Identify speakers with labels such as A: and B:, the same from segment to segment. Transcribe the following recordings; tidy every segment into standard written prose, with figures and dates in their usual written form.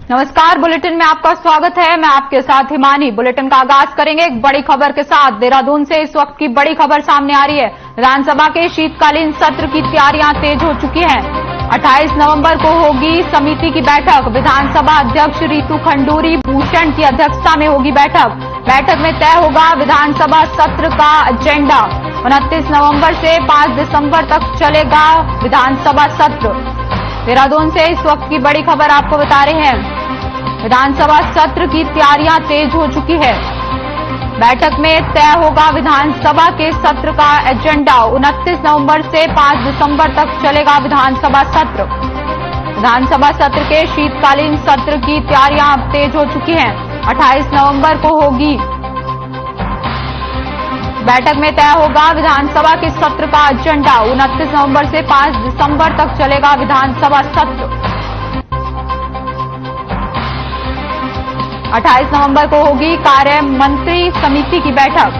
A: नमस्कार, बुलेटिन में आपका स्वागत है। मैं आपके साथ हिमानी। बुलेटिन का आगाज करेंगे एक बड़ी खबर के साथ। देहरादून से इस वक्त की बड़ी खबर सामने आ रही है। विधानसभा के शीतकालीन सत्र की तैयारियां तेज हो चुकी हैं। 28 नवंबर को होगी समिति की बैठक। विधानसभा अध्यक्ष रितु खंडूरी भूषण की अध्यक्षता में होगी बैठक। बैठक में तय होगा विधानसभा सत्र का एजेंडा। 29 नवंबर से 5 दिसंबर तक चलेगा विधानसभा सत्र। देहरादून से इस वक्त की बड़ी खबर आपको बता रहे हैं। विधानसभा सत्र की तैयारियां तेज हो चुकी है। बैठक में तय होगा विधानसभा के सत्र का एजेंडा। 29 नवंबर से 5 दिसंबर तक चलेगा विधानसभा सत्र। विधानसभा सत्र के शीतकालीन सत्र की तैयारियां अब तेज हो चुकी हैं। 28 नवंबर को होगी बैठक में तय होगा विधानसभा के सत्र का एजेंडा। 29 नवंबर से 5 दिसंबर तक चलेगा विधानसभा सत्र। 28 नवंबर को होगी कार्य मंत्री समिति की बैठक।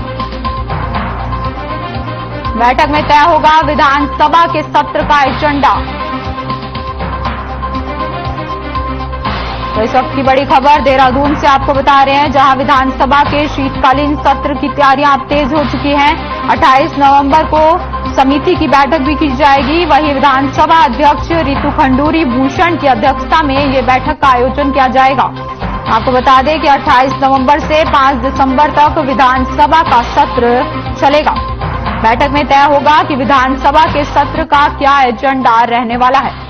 A: बैठक में तय होगा विधानसभा के सत्र का एजेंडा। तो इस वक्त की बड़ी खबर देहरादून से आपको बता रहे हैं, जहां विधानसभा के शीतकालीन सत्र की तैयारियां अब तेज हो चुकी हैं। 28 नवंबर को समिति की बैठक भी की जाएगी। वहीं विधानसभा अध्यक्ष रितु खंडूरी भूषण की अध्यक्षता में ये बैठक का आयोजन किया जाएगा। आपको बता दें कि 28 नवंबर से 5 दिसंबर तक विधानसभा का सत्र चलेगा। बैठक में तय होगा कि विधानसभा के सत्र का क्या एजेंडा रहने वाला है।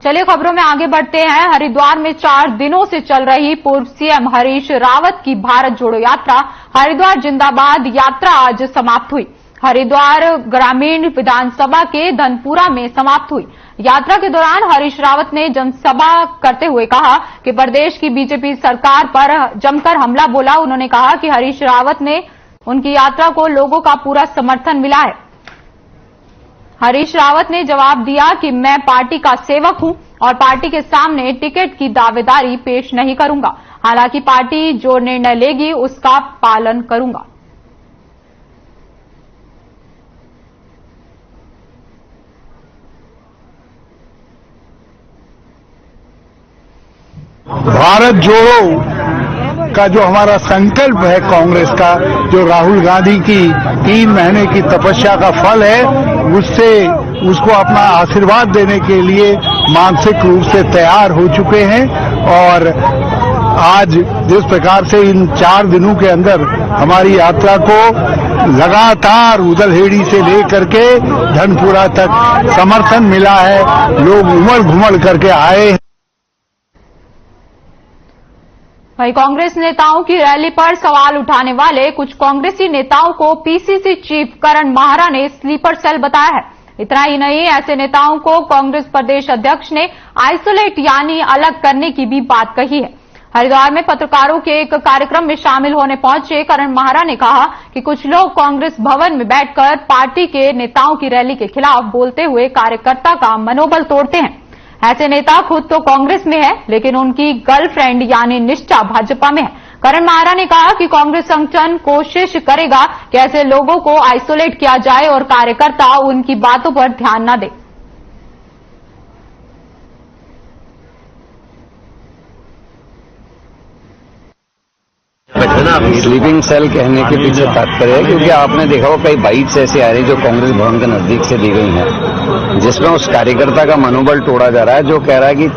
A: चलिए खबरों में आगे बढ़ते हैं। हरिद्वार में 4 दिनों से चल रही पूर्व सीएम हरीश रावत की भारत जोड़ो यात्रा हरिद्वार जिंदाबाद यात्रा आज समाप्त हुई। हरिद्वार ग्रामीण विधानसभा के धनपुरा में समाप्त हुई। यात्रा के दौरान हरीश रावत ने जनसभा करते हुए कहा कि प्रदेश की बीजेपी सरकार पर जमकर हमला बोला। उन्होंने कहा कि हरीश रावत ने उनकी यात्रा को लोगों का पूरा समर्थन मिला है। हरीश रावत ने जवाब दिया कि मैं पार्टी का सेवक हूं और पार्टी के सामने टिकट की दावेदारी पेश नहीं करूंगा। हालांकि पार्टी जो निर्णय लेगी उसका पालन करूंगा।
B: भारत जोड़ो का जो हमारा संकल्प है कांग्रेस का, जो राहुल गांधी की 3 महीने की तपस्या का फल है, उसको अपना आशीर्वाद देने के लिए मानसिक रूप से तैयार हो चुके हैं। और आज जिस प्रकार से इन 4 दिनों के अंदर हमारी यात्रा को लगातार उदलहेड़ी से लेकर के धनपुरा तक समर्थन मिला है, लोग उमड़ घुमड़ करके आए हैं।
A: वहीं कांग्रेस नेताओं की रैली पर सवाल उठाने वाले कुछ कांग्रेसी नेताओं को पीसीसी चीफ करण माहरा ने स्लीपर सेल बताया है। इतना ही नहीं, ऐसे नेताओं को कांग्रेस प्रदेश अध्यक्ष ने आइसोलेट यानी अलग करने की भी बात कही है। हरिद्वार में पत्रकारों के एक कार्यक्रम में शामिल होने पहुंचे करण माहरा ने कहा कि कुछ लोग कांग्रेस भवन में बैठकर पार्टी के नेताओं की रैली के खिलाफ बोलते हुए कार्यकर्ता का मनोबल तोड़ते हैं। ऐसे नेता खुद तो कांग्रेस में है, लेकिन उनकी गर्लफ्रेंड यानी निष्ठा भाजपा में है। करण माहरा ने कहा कि कांग्रेस संगठन कोशिश करेगा कि ऐसे लोगों को आइसोलेट किया जाए और कार्यकर्ता उनकी बातों पर ध्यान न दें।
C: स्लीपिंग सेल कहने के पीछे तात्पर्य है क्योंकि आपने देखा हो कई बाइट्स ऐसे आ रही जो कांग्रेस भवन के नजदीक से दी गई हैं, जिसमें उस कार्यकर्ता का मनोबल तोड़ा जा रहा है, जो कह रहा है कि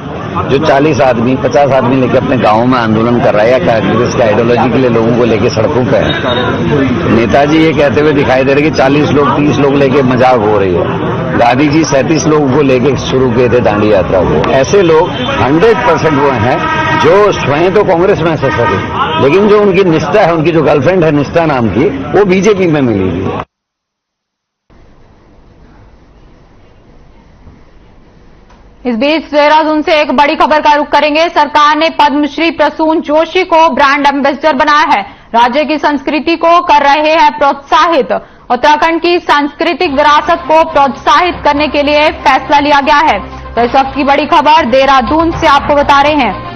C: जो 40 आदमी 50 आदमी लेके अपने गांव में आंदोलन कर रहा है या कांग्रेस के आइडियोलॉजी के लिए लोगों को लेके सड़कों पे है। नेताजी ये कहते हुए दिखाई दे रहे कि 40 लोग 30 लोग लेके मजाक हो रही है। गांधी जी 37 लोगों को लेके शुरू किए थे दांडी यात्रा को। ऐसे लोग 100% वो हैं जो स्वयं तो कांग्रेस में से सके, लेकिन जो उनकी निष्ठा है, उनकी जो गर्लफ्रेंड है निष्ठा नाम की, वो बीजेपी में मिली हुई है।
A: इस बीच देहरादून से एक बड़ी खबर का रुख करेंगे। सरकार ने पद्मश्री प्रसून जोशी को ब्रांड एम्बेसडर बनाया है। राज्य की संस्कृति को कर रहे हैं प्रोत्साहित। उत्तराखंड की सांस्कृतिक विरासत को प्रोत्साहित करने के लिए फैसला लिया गया है। तो इस वक्त की बड़ी खबर देहरादून से आपको बता रहे हैं,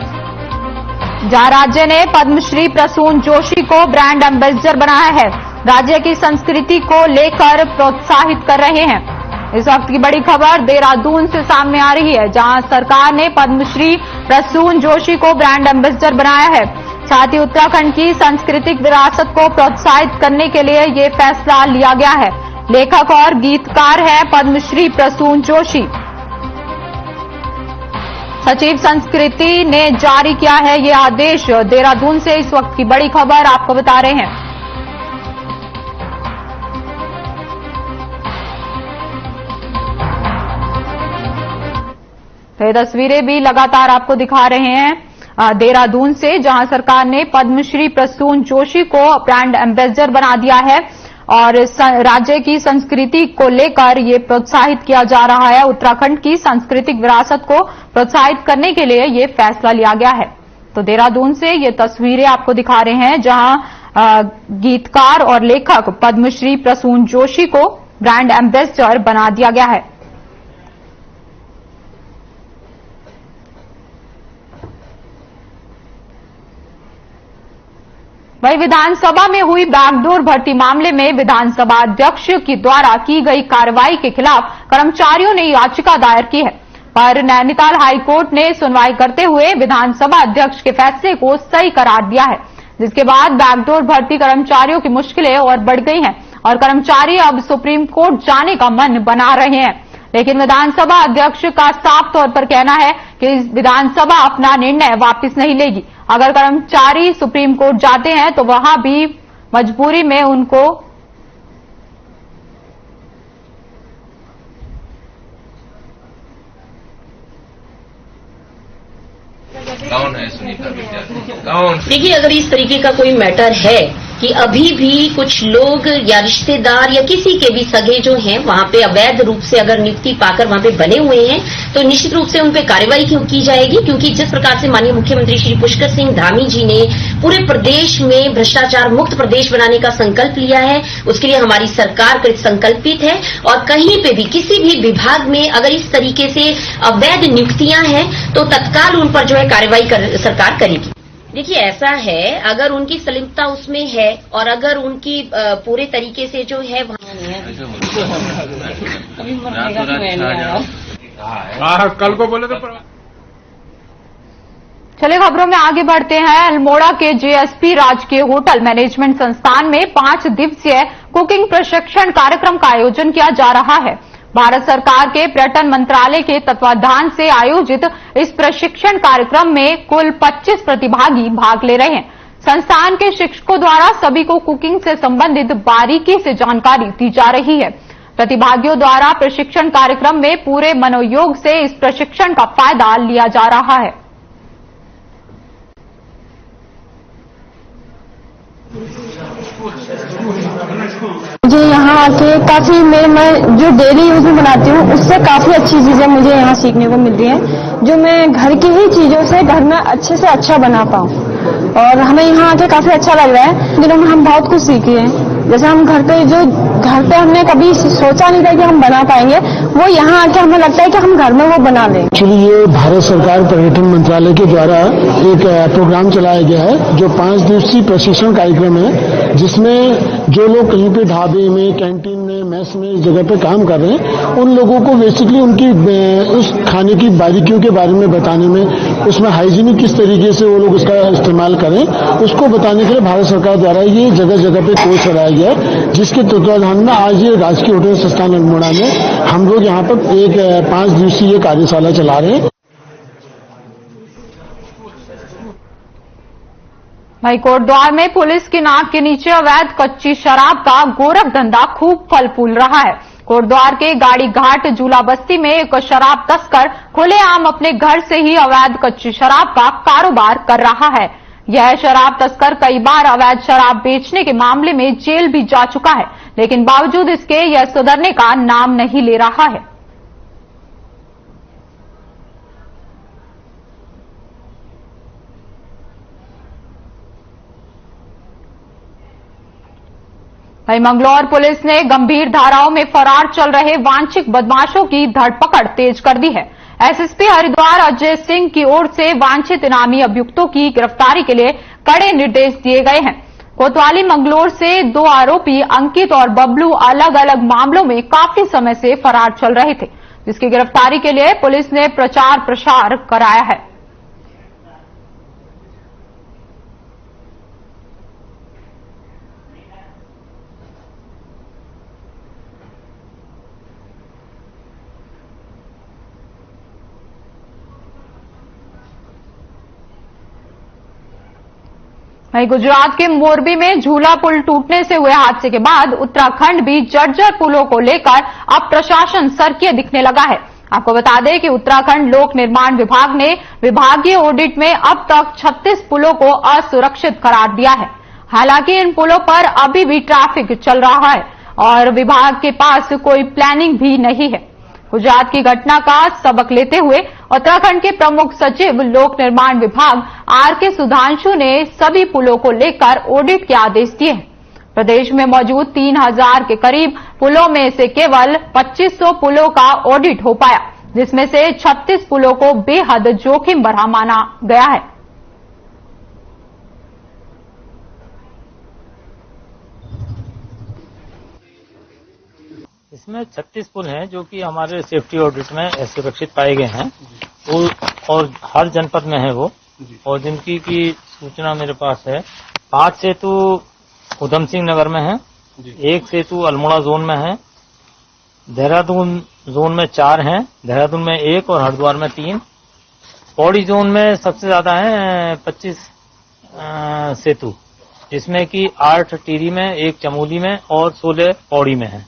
A: जहां राज्य ने पद्मश्री प्रसून जोशी को ब्रांड एम्बेसडर बनाया है। राज्य की संस्कृति को लेकर प्रोत्साहित कर रहे हैं। इस वक्त की बड़ी खबर देहरादून से सामने आ रही है, जहां सरकार ने पद्मश्री प्रसून जोशी को ब्रांड एम्बेसडर बनाया है। साथ ही उत्तराखंड की सांस्कृतिक विरासत को प्रोत्साहित करने के लिए ये फैसला लिया गया है। लेखक और गीतकार हैं पद्मश्री प्रसून जोशी। सचिव संस्कृति ने जारी किया है ये आदेश। देहरादून से इस वक्त की बड़ी खबर आपको बता रहे हैं। तो ये तस्वीरें भी लगातार आपको दिखा रहे हैं देहरादून से, जहां सरकार ने पद्मश्री प्रसून जोशी को ब्रांड एम्बेसडर बना दिया है और राज्य की संस्कृति को लेकर ये प्रोत्साहित किया जा रहा है। उत्तराखंड की सांस्कृतिक विरासत को प्रोत्साहित करने के लिए ये फैसला लिया गया है। तो देहरादून से ये तस्वीरें आपको दिखा रहे हैं, जहां गीतकार और लेखक पद्मश्री प्रसून जोशी को ब्रांड एम्बेसडर बना दिया गया है। वहीं विधानसभा में हुई बैकडोर भर्ती मामले में विधानसभा अध्यक्ष के द्वारा की गई कार्रवाई के खिलाफ कर्मचारियों ने याचिका दायर की है, पर नैनीताल हाईकोर्ट ने सुनवाई करते हुए विधानसभा अध्यक्ष के फैसले को सही करार दिया है, जिसके बाद बैकडोर भर्ती कर्मचारियों की मुश्किलें और बढ़ गई हैं और कर्मचारी अब सुप्रीम कोर्ट जाने का मन बना रहे हैं। लेकिन विधानसभा अध्यक्ष का साफ तौर पर कहना है कि विधानसभा अपना निर्णय वापस नहीं लेगी। अगर कर्मचारी सुप्रीम कोर्ट जाते हैं तो वहां भी मजबूरी में उनको
D: कौन है सुनीता विद्यार्थी? कौन?
E: देखिए, अगर इस तरीके का कोई मैटर है कि अभी भी कुछ लोग या रिश्तेदार या किसी के भी सगे जो हैं वहां पे अवैध रूप से अगर नियुक्ति पाकर वहां पे बने हुए हैं, तो निश्चित रूप से उन पे कार्रवाई की जाएगी। क्योंकि जिस प्रकार से माननीय मुख्यमंत्री श्री पुष्कर सिंह धामी जी ने पूरे प्रदेश में भ्रष्टाचार मुक्त प्रदेश बनाने का संकल्प लिया है, उसके लिए हमारी सरकार कृत संकल्पित है। और कहीं पे भी किसी भी विभाग में अगर इस तरीके से अवैध नियुक्तियां हैं तो तत्काल उन पर जो है कार्रवाई सरकार करेगी। देखिए, ऐसा है, अगर उनकी सलीमता उसमें है और अगर उनकी पूरे तरीके से जो है
D: कल को बोले तो
A: चलिए खबरों में आगे बढ़ते हैं। अल्मोड़ा के जेएसपी राजकीय होटल मैनेजमेंट संस्थान में 5 दिवसीय कुकिंग प्रशिक्षण कार्यक्रम का आयोजन किया जा रहा है। भारत सरकार के पर्यटन मंत्रालय के तत्वाधान से आयोजित इस प्रशिक्षण कार्यक्रम में कुल 25 प्रतिभागी भाग ले रहे हैं। संस्थान के शिक्षकों द्वारा सभी को कुकिंग से संबंधित बारीकी से जानकारी दी जा रही है। प्रतिभागियों द्वारा प्रशिक्षण कार्यक्रम में पूरे मनोयोग से इस प्रशिक्षण का फायदा लिया जा रहा है।
F: मुझे यहाँ आके काफी मैं जो डेली यूज में बनाती हूँ उससे काफी अच्छी चीजें मुझे यहाँ सीखने को मिल रही हैं, जो मैं घर की ही चीजों से घर में अच्छे से अच्छा बना पाऊँ। और हमें यहाँ आके काफी अच्छा लग रहा है। दिनों में हम बहुत कुछ सीखे हैं, जैसे हम घर पे हमने कभी सोचा नहीं था कि हम बना पाएंगे, वो यहाँ आके हमें लगता है कि हम घर में वो बना लें।
G: एक्चुअली ये भारत सरकार पर्यटन मंत्रालय के द्वारा एक प्रोग्राम चलाया गया है, जो 5 दिवसीय प्रशिक्षण कार्यक्रम है, जिसमें जो लोग कहीं पे ढाबे में, कैंटीन में, मेस में, इस जगह पे काम कर रहे हैं, उन लोगों को बेसिकली उनकी उस खाने की बारीकियों के बारे में बताने में, उसमें हाइजीनिक किस तरीके से वो लोग उसका इस्तेमाल करें, उसको बताने के लिए भारत सरकार द्वारा ये जगह जगह पे कोर्स चलाया गया है, जिसके तत्वाधान में आज ये राजकीय होटल संस्थान अल्मोड़ा में हम लोग यहाँ पर एक 5 दिवसीय कार्यशाला चला रहे हैं।
A: भाई कोटद्वार में पुलिस की नाक के नीचे अवैध कच्ची शराब का गोरख धंधा खूब फल फूल रहा है। कोटद्वार के गाड़ी घाट जूला बस्ती में एक शराब तस्कर खुलेआम अपने घर से ही अवैध कच्ची शराब का कारोबार कर रहा है। यह शराब तस्कर कई बार अवैध शराब बेचने के मामले में जेल भी जा चुका है, लेकिन बावजूद इसके यह सुधरने का नाम नहीं ले रहा है। वहीं मंगलौर पुलिस ने गंभीर धाराओं में फरार चल रहे वांछित बदमाशों की धरपकड़ तेज कर दी है। एसएसपी हरिद्वार अजय सिंह की ओर से वांछित इनामी अभियुक्तों की गिरफ्तारी के लिए कड़े निर्देश दिए गए हैं। कोतवाली मंगलोर से 2 आरोपी अंकित और बबलू अलग अलग मामलों में काफी समय से फरार चल रहे थे, जिसकी गिरफ्तारी के लिए पुलिस ने प्रचार प्रसार कराया है। वहीं गुजरात के मोरबी में झूला पुल टूटने से हुए हादसे के बाद उत्तराखंड भी जर्जर पुलों को लेकर अब प्रशासन सर्किय दिखने लगा है। आपको बता दें कि उत्तराखंड लोक निर्माण विभाग ने विभागीय ऑडिट में अब तक 36 पुलों को असुरक्षित करार दिया है। हालांकि इन पुलों पर अभी भी ट्रैफिक चल रहा है और विभाग के पास कोई प्लानिंग भी नहीं है। गुजरात की घटना का सबक लेते हुए उत्तराखंड के प्रमुख सचिव लोक निर्माण विभाग आर.के. सुधांशु ने सभी पुलों को लेकर ऑडिट के आदेश दिए हैं। प्रदेश में मौजूद 3000 के करीब पुलों में से केवल 2500 पुलों का ऑडिट हो पाया, जिसमें से 36 पुलों को बेहद जोखिम भरा माना गया है।
H: इसमें 36 पुल हैं जो कि हमारे सेफ्टी ऑडिट में सुरक्षित पाए गए हैं और हर जनपद में है वो, और जिनकी की सूचना मेरे पास है। 5 सेतु उधम सिंह नगर में है, 1 सेतु अल्मोड़ा जोन में है, देहरादून जोन में 4 हैं, देहरादून में 1 और हरिद्वार में 3। पौड़ी जोन में सबसे ज्यादा है 25 सेतु, जिसमें कि 8 टिहरी में, 1 चमोली में और 16 पौड़ी में है।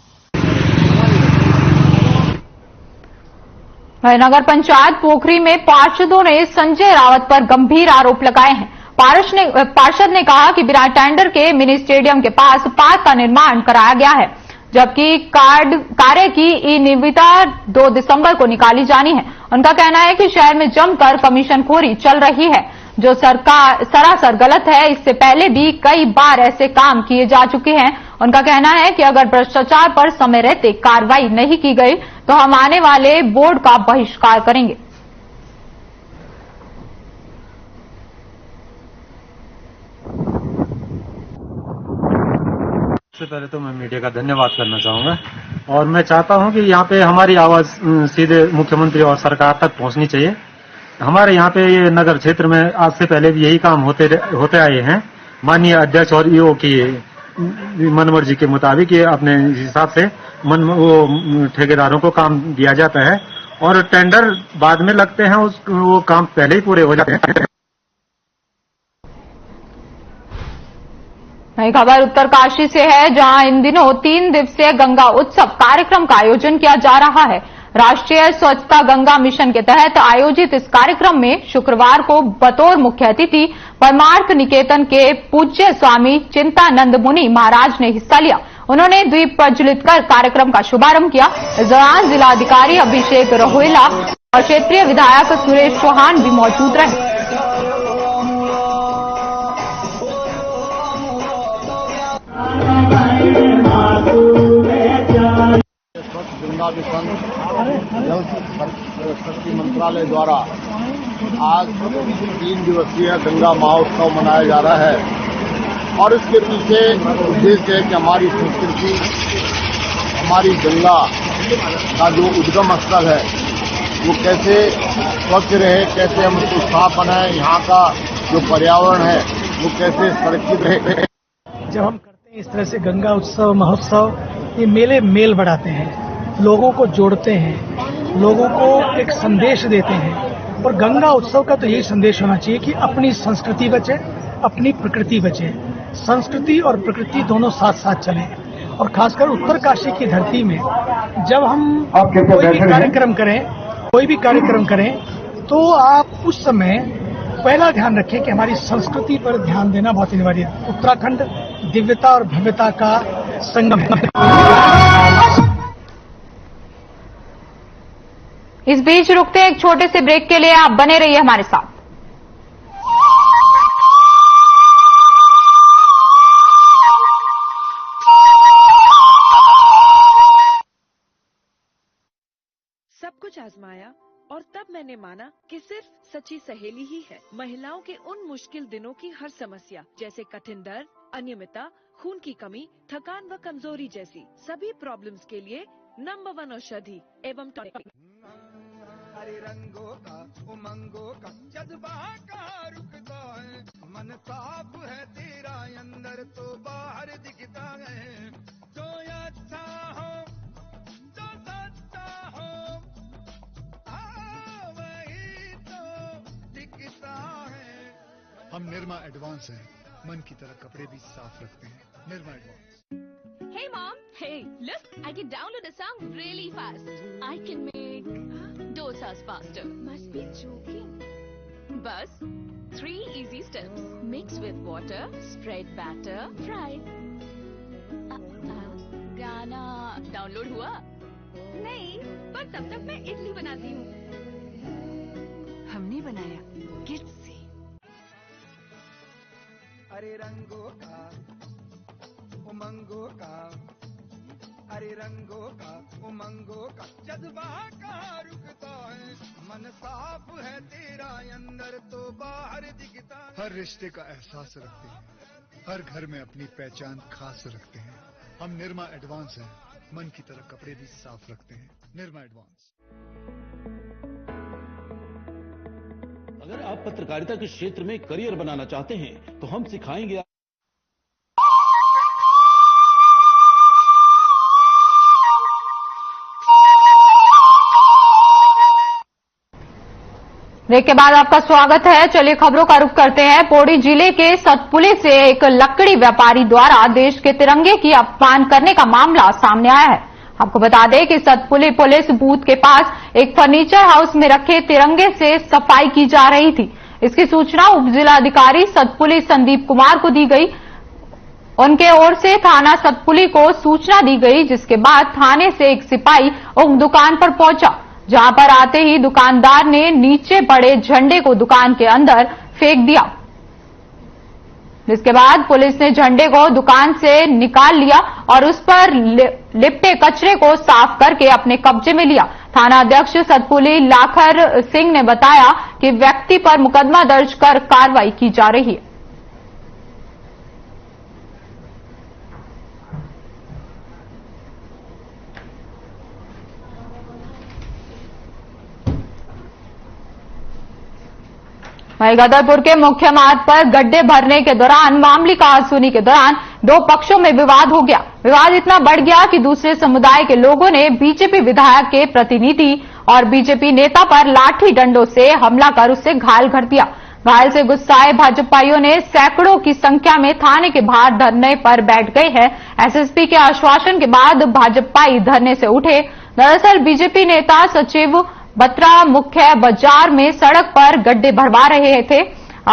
A: नगर पंचायत पोखरी में पार्षदों ने संजय रावत पर गंभीर आरोप लगाए हैं। पार्षद ने कहा कि बिना टेंडर के मिनी स्टेडियम के पास पार्क का निर्माण कराया गया है, जबकि कार्य की ई निविदा 2 दिसंबर को निकाली जानी है। उनका कहना है कि शहर में जमकर कमीशनखोरी चल रही है, जो सरकार सरासर गलत है। इससे पहले भी कई बार ऐसे काम किए जा चुके हैं। उनका कहना है कि अगर भ्रष्टाचार पर समय रहते कार्रवाई नहीं की गई तो हम आने वाले बोर्ड का बहिष्कार करेंगे।
I: सबसे पहले तो मैं मीडिया का धन्यवाद करना चाहूंगा और मैं चाहता हूं कि यहाँ पे हमारी आवाज सीधे मुख्यमंत्री और सरकार तक पहुंचनी चाहिए। हमारे यहाँ पे ये नगर क्षेत्र में आज से पहले भी यही काम होते आए हैं। माननीय अध्यक्ष और ईओ की मनमर्जी के मुताबिक ये अपने हिसाब से वो ठेकेदारों को काम दिया जाता है और टेंडर बाद में लगते हैं, वो काम पहले ही पूरे हो जाते हैं।
A: नई खबर उत्तरकाशी से है, जहां इन दिनों 3 दिवसीय गंगा उत्सव कार्यक्रम का आयोजन किया जा रहा है। राष्ट्रीय स्वच्छता गंगा मिशन के तहत आयोजित इस कार्यक्रम में शुक्रवार को बतौर मुख्य अतिथि परमार्थ निकेतन के पूज्य स्वामी चिंतानंद मुनि महाराज ने हिस्सा लिया। उन्होंने द्वीप प्रज्वलित कर कार्यक्रम का शुभारंभ किया। इस दौरान जिलाधिकारी अभिषेक रोहिला और क्षेत्रीय विधायक सुरेश चौहान भी मौजूद रहे।
J: गंगा मिशन जल शक्ति मंत्रालय द्वारा आज 3 दिवसीय गंगा महोत्सव मनाया जा रहा है और इसके पीछे उद्देश्य है कि हमारी संस्कृति, हमारी गंगा का जो उद्गम स्थल है वो कैसे स्वच्छ रहे, कैसे हम उसको साफ बनाएं, यहाँ का जो पर्यावरण है वो कैसे सुरक्षित रहे।
K: जब हम करते हैं इस तरह से गंगा उत्सव महोत्सव, ये मेले मेल बढ़ाते हैं, लोगों को जोड़ते हैं, लोगों को एक संदेश देते हैं। और गंगा उत्सव का तो यही संदेश होना चाहिए कि अपनी संस्कृति बचे, अपनी प्रकृति बचे। संस्कृति और प्रकृति दोनों साथ साथ चलें। और खासकर उत्तरकाशी की धरती में जब हम कोई भी कार्यक्रम करें तो आप उस समय पहला ध्यान रखें कि हमारी संस्कृति पर ध्यान देना बहुत अनिवार्य है। उत्तराखंड दिव्यता और भव्यता का संगम है।
A: इस बीच रुकते हैं एक छोटे से ब्रेक के लिए, आप बने रहिए हमारे साथ।
L: सब कुछ आजमाया और तब मैंने माना कि सिर्फ सच्ची सहेली ही है। महिलाओं के उन मुश्किल दिनों की हर समस्या जैसे कठिन दर्द, अनियमितता, खून की कमी, थकान व कमजोरी जैसी सभी प्रॉब्लम्स के लिए नंबर 1 औषधि एवं टॉनिक।
M: हरे रंगों का उमंगों का जज्बा का रुकता है, मन साफ है तेरा अंदर तो बाहर दिखता है। जो अच्छा हो जो सच्चा हो वही तो दिखता है।
N: हम निरमा एडवांस हैं, मन की तरह कपड़े भी साफ रखते हैं। Nirma advance.
O: Hey mom, hey, look, I can download a song really fast. I can make dosas faster. Must be joking. Bus, 3 easy steps. Mix with water, spread batter, fry. गाना डाउनलोड हुआ? नहीं, पर तब तक मैं इडली बनाती हूँ। हमने बनाया किड्स से।
M: हरे रंगों का उमंगों का, हरे रंगों का उमंगों का जज्बा का रुकता है, मन साफ है तेरा अंदर तो बाहर दिखता है।
N: हर रिश्ते का एहसास रखते हैं, हर घर में अपनी पहचान खास रखते हैं। हम निरमा एडवांस हैं, मन की तरह कपड़े भी साफ रखते हैं। निरमा एडवांस।
P: अगर आप पत्रकारिता के क्षेत्र में करियर बनाना चाहते हैं तो हम सिखाएंगे।
A: ब्रेक के बाद आपका स्वागत है। चलिए खबरों का रुख करते हैं। पौड़ी जिले के सतपुली से एक लकड़ी व्यापारी द्वारा देश के तिरंगे की अपमान करने का मामला सामने आया है। आपको बता दें कि सतपुली पुलिस बूथ के पास एक फर्नीचर हाउस में रखे तिरंगे से सफाई की जा रही थी। इसकी सूचना उप जिलाधिकारी सतपुली संदीप कुमार को दी गई। उनके ओर से थाना सतपुली को सूचना दी गई, जिसके बाद थाने से एक सिपाही उक्त दुकान पर पहुंचा, जहां पर आते ही दुकानदार ने नीचे पड़े झंडे को दुकान के अंदर फेंक दिया। जिसके बाद पुलिस ने झंडे को दुकान से निकाल लिया और उस पर लिपटे कचरे को साफ करके अपने कब्जे में लिया। थाना अध्यक्ष सतपुली लाखर सिंह ने बताया कि व्यक्ति पर मुकदमा दर्ज कर कार्रवाई की जा रही है। वहीं गदरपुर के मुख्य मार्ग पर गड्ढे भरने के दौरान मामले का सुनी के दौरान 2 पक्षों में विवाद हो गया। विवाद इतना बढ़ गया कि दूसरे समुदाय के लोगों ने बीजेपी विधायक के प्रतिनिधि और बीजेपी नेता पर लाठी डंडों से हमला कर उसे घायल कर दिया। घायल से गुस्साए भाजपाइयों ने सैकड़ों की संख्या में थाने के बाहर धरने पर बैठ गए हैं। एसएसपी के आश्वासन के बाद भाजपाई धरने से उठे। दरअसल बीजेपी नेता सचिव बत्रा मुख्य बाजार में सड़क पर गड्ढे भरवा रहे थे।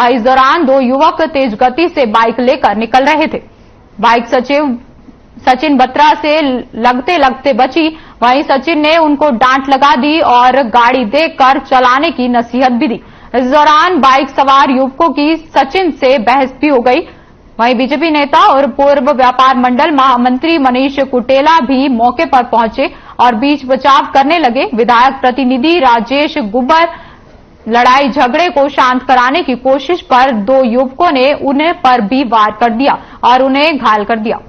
A: इस दौरान 2 युवक तेज गति से बाइक लेकर निकल रहे थे। बाइक सचिन बत्रा से लगते लगते बची। वहीं सचिन ने उनको डांट लगा दी और गाड़ी देखकर चलाने की नसीहत भी दी। इस दौरान बाइक सवार युवकों की सचिन से बहस भी हो गई। वहीं बीजेपी नेता और पूर्व व्यापार मंडल महामंत्री मनीष कुटेला भी मौके पर पहुंचे और बीच बचाव करने लगे। विधायक प्रतिनिधि राजेश गुब्बर लड़ाई झगड़े को शांत कराने की कोशिश पर 2 युवकों ने उन्हें पर भी वार कर दिया और उन्हें घायल कर दिया।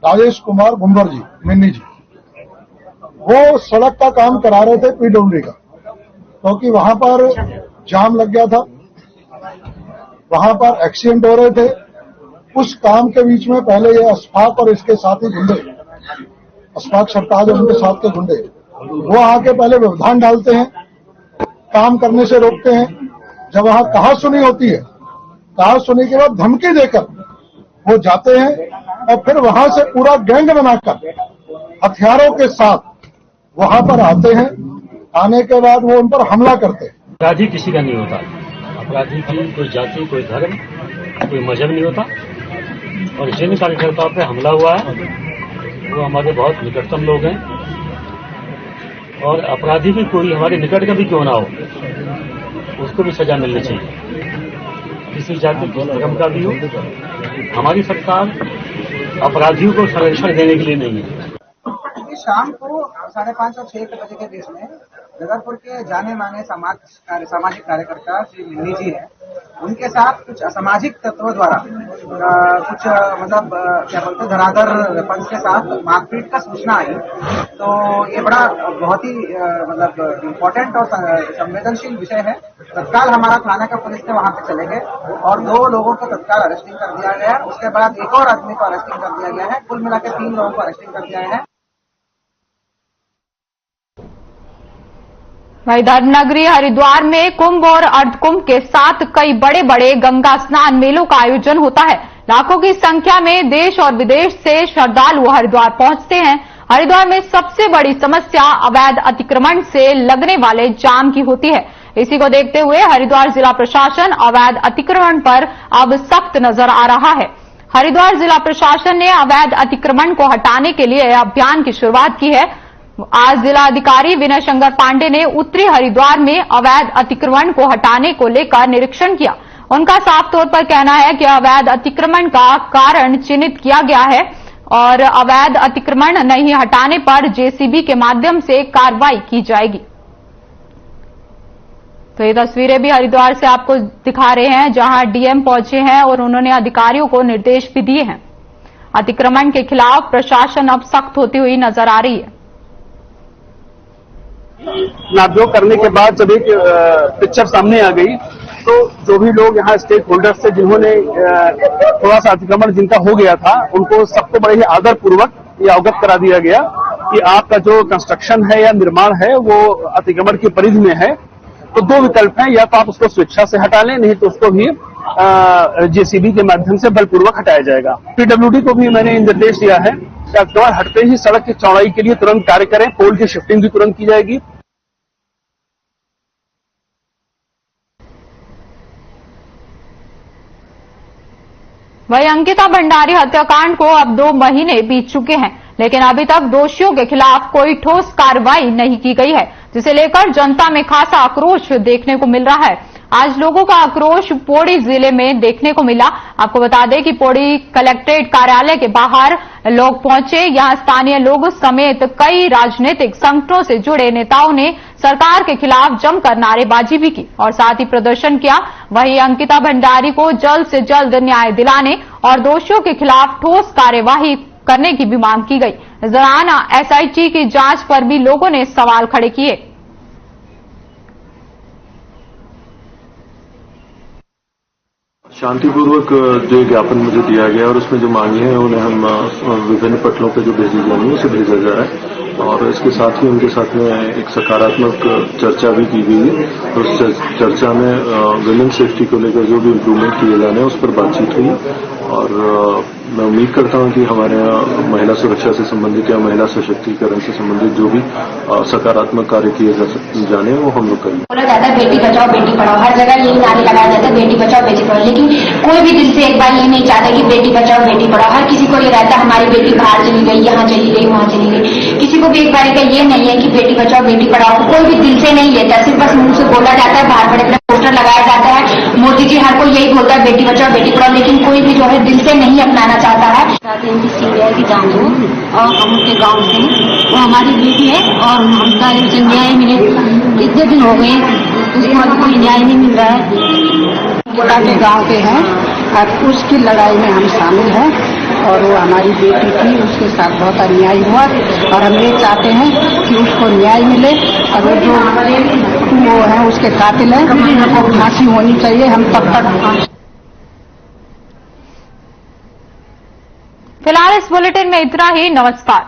J: राजेश कुमार गुम्बर जी, मिन्नी जी, वो सड़क का काम करा रहे थे पीडब्ल्यूडी का, क्योंकि वहां पर जाम लग गया था, वहां पर एक्सीडेंट हो रहे थे। उस काम के बीच में पहले ये अशफाक और इसके साथी गुंडे, अशफाक सरताज और उनके साथ के गुंडे, वो आके पहले व्यवधान डालते हैं, काम करने से रोकते हैं। जब वहां कहासुनी होती है, कहासुनी के बाद धमकी देकर वो जाते हैं और फिर वहां से पूरा गैंग बनाकर हथियारों के साथ वहां पर आते हैं। आने के बाद वो उन पर हमला करते हैं।
I: अपराधी किसी का नहीं होता, अपराधी की कोई जाति, कोई धर्म, कोई मजहब नहीं होता। और जिन कार्यकर्ताओं पे हमला हुआ है वो हमारे बहुत निकटतम लोग हैं और अपराधी की कोई हमारे निकट का भी क्यों ना हो, उसको भी सजा मिलनी चाहिए।
Q: किसी जाति किसी धर्म का भी हो, हमारी सरकार अपराधियों को संरक्षण देने के लिए नहीं है।
R: शाम को 5:30 और 6 बजे के बीच में जगरपुर के जाने माने सामाजिक कार्यकर्ता श्री मिनी जी है, उनके साथ कुछ असामाजिक तत्वों द्वारा कुछ मतलब क्या बोलते हैं धराधर वेपन्स के साथ मारपीट का सूचना आई। तो ये बड़ा बहुत ही मतलब इम्पोर्टेंट और संवेदनशील विषय है। तत्काल हमारा थाना का पुलिस ने वहां पे चले गए और 2 लोगों को तत्काल अरेस्टिंग कर दिया गया। उसके बाद एक और आदमी को अरेस्टिंग कर दिया गया है। कुल मिलाकर 3 लोगों को अरेस्टिंग कर दिया गया है।
A: वहीं धर्मनगरी हरिद्वार में कुंभ और अर्धकुंभ के साथ कई बड़े बड़े गंगा स्नान मेलों का आयोजन होता है। लाखों की संख्या में देश और विदेश से श्रद्धालु हरिद्वार पहुंचते हैं। हरिद्वार में सबसे बड़ी समस्या अवैध अतिक्रमण से लगने वाले जाम की होती है। इसी को देखते हुए हरिद्वार जिला प्रशासन अवैध अतिक्रमण पर अब सख्त नजर आ रहा है। हरिद्वार जिला प्रशासन ने अवैध अतिक्रमण को हटाने के लिए अभियान की शुरुआत की है। आज जिला अधिकारी विनय शंकर पांडे ने उत्तरी हरिद्वार में अवैध अतिक्रमण को हटाने को लेकर निरीक्षण किया। उनका साफ तौर पर कहना है कि अवैध अतिक्रमण का कारण चिन्हित किया गया है और अवैध अतिक्रमण नहीं हटाने पर जेसीबी के माध्यम से कार्रवाई की जाएगी। तो ये तस्वीरें भी हरिद्वार से आपको दिखा रहे हैं, जहां डीएम पहुंचे हैं और उन्होंने अधिकारियों को निर्देश भी दिए हैं। अतिक्रमण के खिलाफ प्रशासन अब सख्त होती हुई नजर आ रही है।
S: नापजोक करने के बाद जब एक पिक्चर सामने आ गई तो जो भी लोग यहाँ स्टेक होल्डर्स थे जिन्होंने थोड़ा सा अतिक्रमण जिनका हो गया था, उनको सबको बड़े ही आदर पूर्वक ये अवगत करा दिया गया कि आपका जो कंस्ट्रक्शन है या निर्माण है वो अतिक्रमण की परिधि में है। तो 2 विकल्प हैं, या तो आप उसको स्वेच्छा से हटा लें, नहीं तो उसको भी जेसीबी के माध्यम से बलपूर्वक हटाया जाएगा। पीडब्ल्यूडी को भी मैंने निर्देश दिया है कि अतिक्रमण हटते ही सड़क की चौड़ाई के लिए तुरंत कार्य करें। पोल की शिफ्टिंग भी तुरंत की जाएगी।
A: वहीं अंकिता भंडारी हत्याकांड को अब 2 महीने बीत चुके हैं, लेकिन अभी तक दोषियों के खिलाफ कोई ठोस कार्रवाई नहीं की गई है, जिसे लेकर जनता में खासा आक्रोश देखने को मिल रहा है। आज लोगों का आक्रोश पौड़ी जिले में देखने को मिला। आपको बता दें कि पौड़ी कलेक्ट्रेट कार्यालय के बाहर लोग पहुंचे। यहां स्थानीय लोगों समेत कई राजनीतिक संगठनों से जुड़े नेताओं ने सरकार के खिलाफ जमकर नारेबाजी भी की और साथ ही प्रदर्शन किया। वहीं अंकिता भंडारी को जल्द से जल्द न्याय दिलाने और दोषियों के खिलाफ ठोस कार्यवाही करने की भी मांग की गई। इस दौरान एसआईटी की जांच पर भी लोगों ने सवाल खड़े किए।
T: शांतिपूर्वक जो ज्ञापन मुझे दिया गया और उसमें जो मांगे हैं उन्हें हम विभिन्न पटलों पे जो भेजी जाएंगी उसे भेजा जा रहा है। और इसके साथ ही उनके साथ में एक सकारात्मक चर्चा भी की गई है। तो उस चर्चा में वुमेन सेफ्टी को लेकर जो भी इम्प्रूवमेंट किए जाने हैं उस पर बातचीत हुई। और मैं उम्मीद करता हूं कि हमारे यहाँ महिला सुरक्षा से संबंधित या महिला सशक्तिकरण से संबंधित जो भी सकारात्मक कार्य किए जाने वो हम लोग करेंगे।
U: बोला जाता है बेटी बचाओ बेटी पढ़ाओ, हर जगह यही नारे लगाया जाता है बेटी बचाओ बेटी पढ़ाओ, लेकिन कोई भी दिल से एक बार ये नहीं चाहता कि बेटी बचाओ बेटी पढ़ाओ। हर किसी को ये रहता है हमारी बेटी बाहर चली गई, यहाँ चली गई, वहाँ चली गई। किसी को भी एक बार का ये नहीं है कि बेटी बचाओ बेटी पढ़ाओ, कोई भी दिल से नहीं लेता, सिर्फ बस मुंह से बोला जाता है, बाहर बड़े बड़े पोस्टर लगाया जाता है। मोदी जी हर कोई यही बोलता है बेटी बचाओ बेटी पढ़ाओ, लेकिन कोई भी जो है दिल से नहीं अपनाना चाहता है। इनकी सीबीआई की जांच हो और हम उनके गाँव से वो हमारी बेटी है और हमका इनसे न्याय मिले। कितने दिन हो गए उसको अभी कोई न्याय नहीं मिल रहा है।
V: के गाँव के हैं और उसकी लड़ाई में हम शामिल हैं और वो हमारी बेटी थी, उसके साथ बहुत अन्याय हुआ और हम ये चाहते हैं कि उसको न्याय मिले। अगर जो वो है उसके कातिल हैं उनको फांसी होनी चाहिए। हम तब तक
A: फिलहाल इस बुलेटिन में इतना ही। नमस्कार।